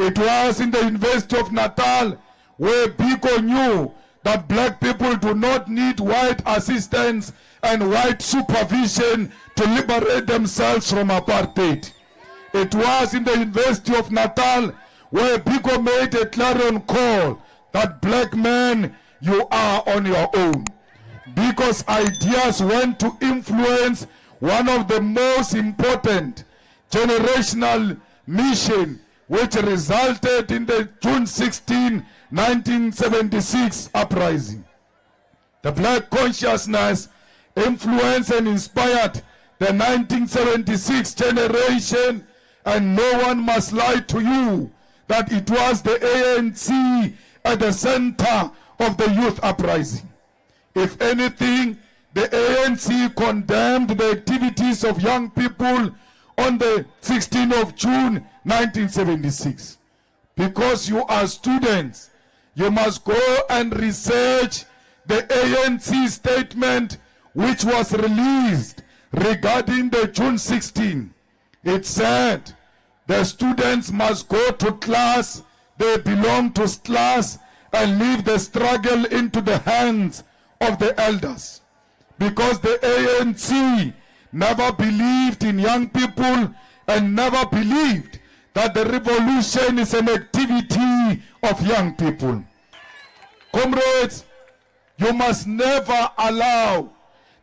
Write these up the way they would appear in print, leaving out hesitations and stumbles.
It was in the University of Natal where Biko knew that black people do not need white assistance and white supervision to liberate themselves from apartheid. It was in the University of Natal where Biko made a clarion call that black men, you are on your own. Biko's ideas went to influence one of the most important generational mission, which resulted in the June 16, 1976 uprising. The black consciousness influenced and inspired the 1976 generation, and no one must lie to you that it was the ANC at the center of the youth uprising. If anything, the ANC condemned the activities of young people on the 16th of June 1976. Because you are students, you must go and research the ANC statement which was released regarding the June 16. It said the students must go to class, they belong to class, and leave the struggle into the hands of the elders. Because the ANC never believed in young people and never believed that the revolution is an activity of young people. Comrades, you must never allow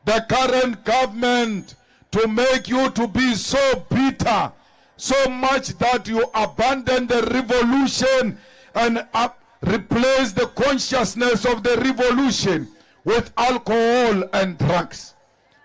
the current government to make you to be so bitter, so much that you abandon the revolution and replace the consciousness of the revolution with alcohol and drugs.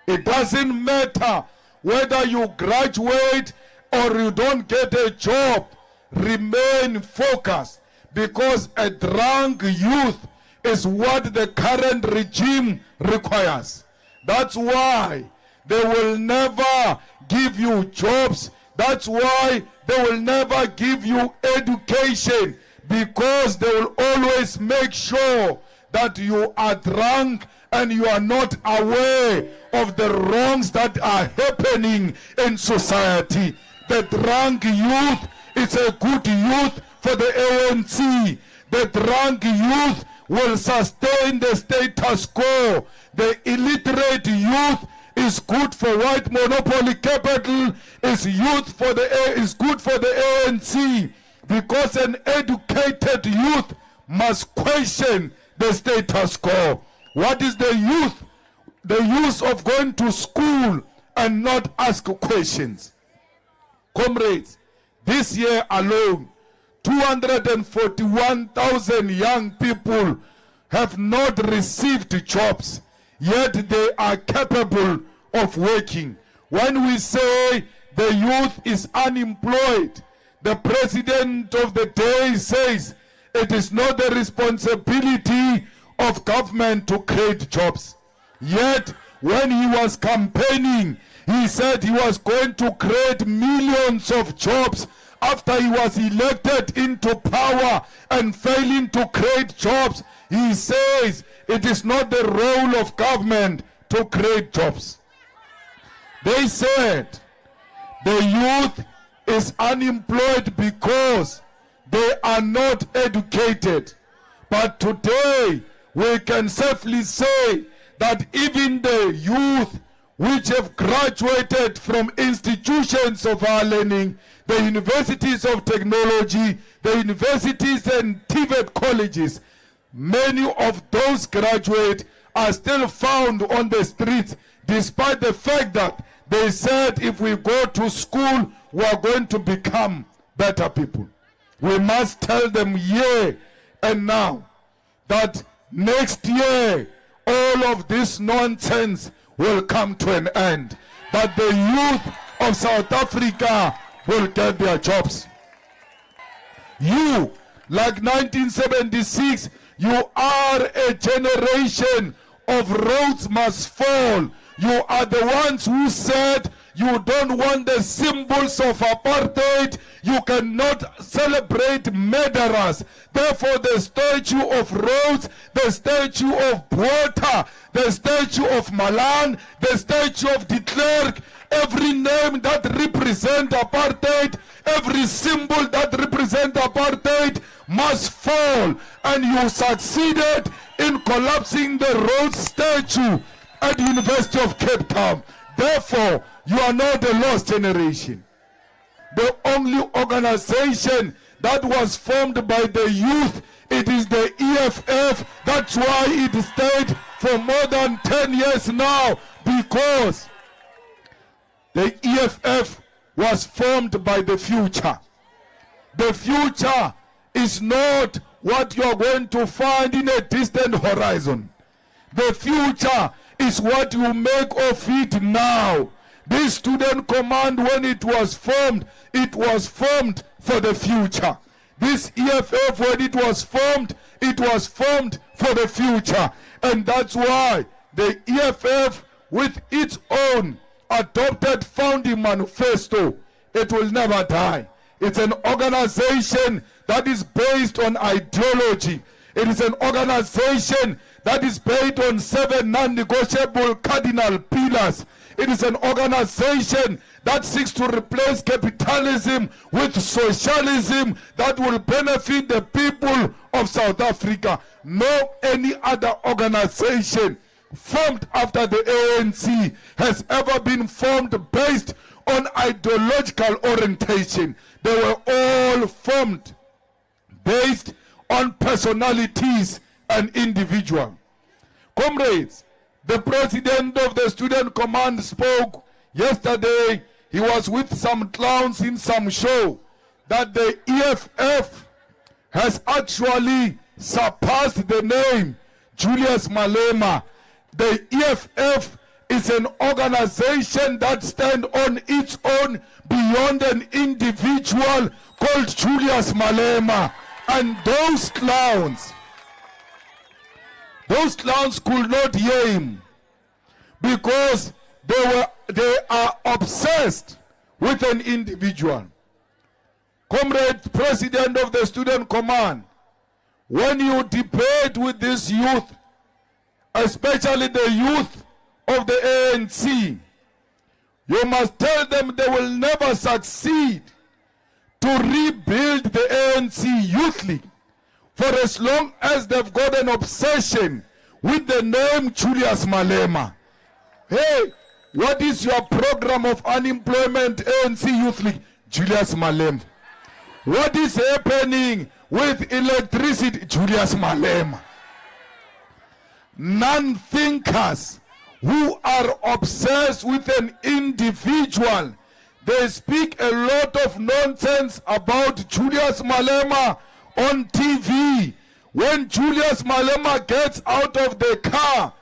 It doesn't matter whether you graduate or you don't get a job, remain focused, because a drunk youth is what the current regime requires. That's why they will never give you jobs. That's why they will never give you education, because they will always make sure that you are drunk and you are not aware of the wrongs that are happening in society. The drunk youth is a good youth for the ANC. The drunk youth will sustain the status quo. The illiterate youth is good for white monopoly capital, is good for the ANC, because an educated youth must question the status quo. What is the youth? The use of going to school and not ask questions. Comrades, this year alone, 241,000 young people have not received jobs, yet they are capable of working. When we say the youth is unemployed, the president of the day says it is not the responsibility of government to create jobs. Yet, when he was campaigning, he said he was going to create millions of jobs. After he was elected into power and failing to create jobs, he says it is not the role of government to create jobs. They said the youth is unemployed because they are not educated. But today, we can safely say that even the youth which have graduated from institutions of our learning, the universities of technology, the universities and TVET colleges, many of those graduates are still found on the streets, despite the fact that they said if we go to school, we are going to become better people. We must tell them here and now that next year, all of this nonsense will come to an end. That the youth of South Africa will get their jobs. You, like 1976, you are a generation of roads must fall. You are the ones who said you don't want the symbols of apartheid. You cannot celebrate murderers. Therefore, the statue of Rhodes, the statue of Botha, the statue of Malan, the statue of de Klerk, every name that represents apartheid, Every symbol that represents apartheid must fall. And you succeeded in collapsing the Rhodes statue at the University of Cape Town. Therefore, you are not a lost generation. The only organization that was formed by the youth, it is the EFF. That's why it stayed for more than 10 years now, because the EFF was formed by the future. The future is not what you are going to find in a distant horizon. The future is what you make of it now. This student command, when it was formed for the future. This EFF, when it was formed for the future. And that's why the EFF, with its own adopted founding manifesto, it will never die. It's an organization that is based on ideology. It is an organization that is based on 7 non-negotiable cardinal pillars. It is an organization that seeks to replace capitalism with socialism that will benefit the people of South Africa. No any other organization formed after the ANC has ever been formed based on ideological orientation. They were all formed based on personalities and individuals. Comrades, the president of the student command spoke yesterday. He was with some clowns in some show that the EFF has actually surpassed the name Julius Malema. The EFF is an organization that stands on its own beyond an individual called Julius Malema. And those clowns could not hear him because they are obsessed with an individual. Comrade President of the Student Command, when you debate with this youth, especially the youth of the ANC, you must tell them they will never succeed to rebuild the ANC Youth League for as long as they've got an obsession with the name Julius Malema. Hey, what is your program of unemployment, ANC Youth League? Julius Malema. What is happening with electricity? Julius Malema. Non-thinkers who are obsessed with an individual, they speak a lot of nonsense about Julius Malema on TV. When Julius Malema gets out of the car,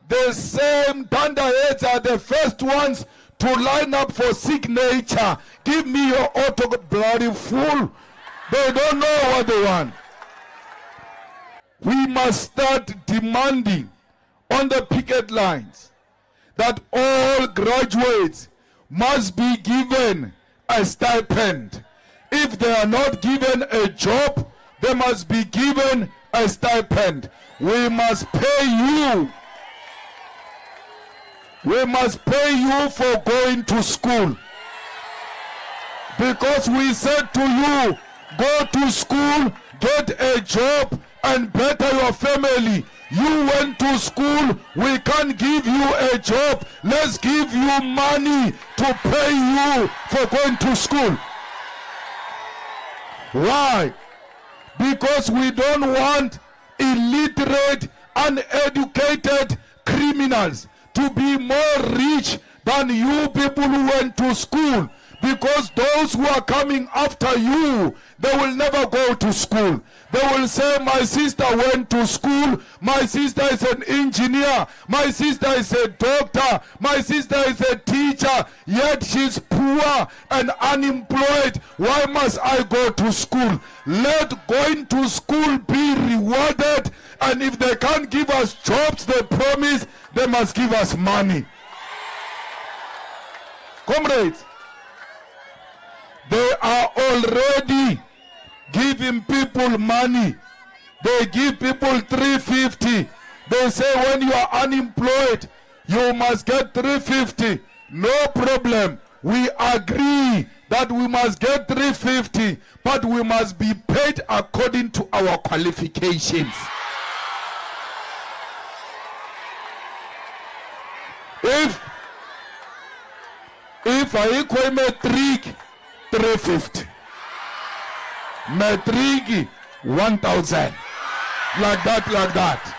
the same thunderheads are the first ones to line up for signature. Give me your auto, bloody fool. They don't know what they want. We must start demanding on the picket lines that all graduates must be given a stipend. If they are not given a job, they must be given a stipend. We must pay you. We must pay you for going to school. Because we said to you, go to school, get a job, and better your family. You went to school, we can't give you a job. Let's give you money to pay you for going to school. Why? Because we don't want illiterate, uneducated criminals to be more rich than you people who went to school. Because those who are coming after you, they will never go to school. They will say, my sister went to school, my sister is an engineer, my sister is a doctor, my sister is a teacher, yet she's poor and unemployed. Why must I go to school? Let going to school be rewarded, and if they can't give us jobs, they promise they must give us money. Comrades, they are already giving people money. They give people 350. They say when you are unemployed, you must get 350. No problem. We agree that we must get 350, but we must be paid according to our qualifications. If I equal matric, 350. Matric, 1,000. Like that.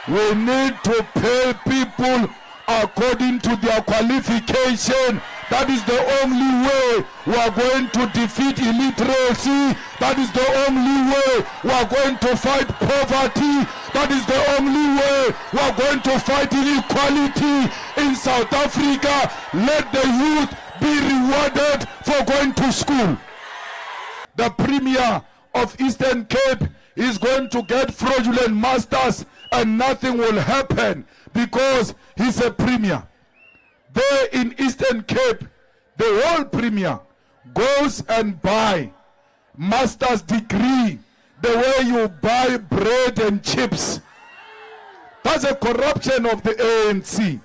We need to pay people according to their qualification. That is the only way we are going to defeat illiteracy. That is the only way we are going to fight poverty. That is the only way we are going to fight inequality in South Africa. Let the youth be rewarded for going to school. The Premier of Eastern Cape is going to get fraudulent masters and nothing will happen because he's a Premier. There in Eastern Cape, the whole Premier goes and buy master's degree the way you buy bread and chips. That's a corruption of the ANC.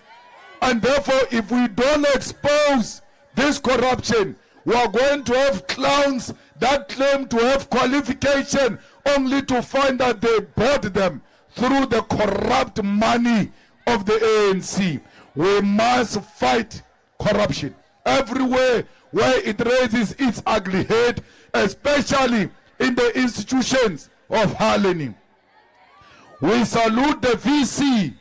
And therefore, if we don't expose this corruption, we are going to have clowns that claim to have qualification only to find that they bought them through the corrupt money of the ANC. We must fight corruption everywhere where it raises its ugly head, especially in the institutions of Harleni. We salute the VC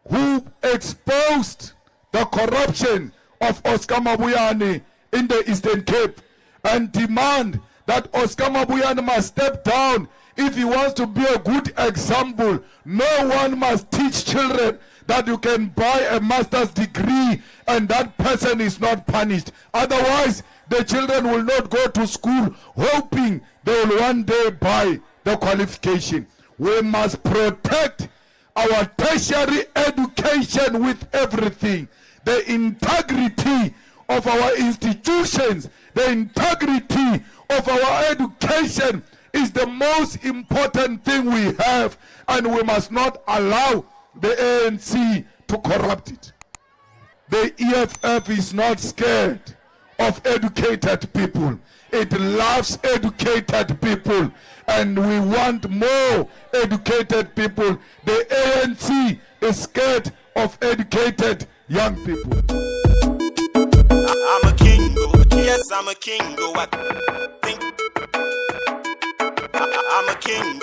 who exposed the corruption of Oscar Mabuyane in the Eastern Cape and demand that Oscar Mabuyane must step down if he wants to be a good example. No one must teach children that you can buy a master's degree and that person is not punished. Otherwise, the children will not go to school hoping they will one day buy the qualification. We must protect our tertiary education with everything. The integrity of our institutions, the integrity of our education is the most important thing we have, and we must not allow the ANC to corrupt it. The EFF is not scared of educated people. It loves educated people, and we want more educated people. The ANC is scared of educated young people. I'm a king, yes, I'm a king, I think I'm a king,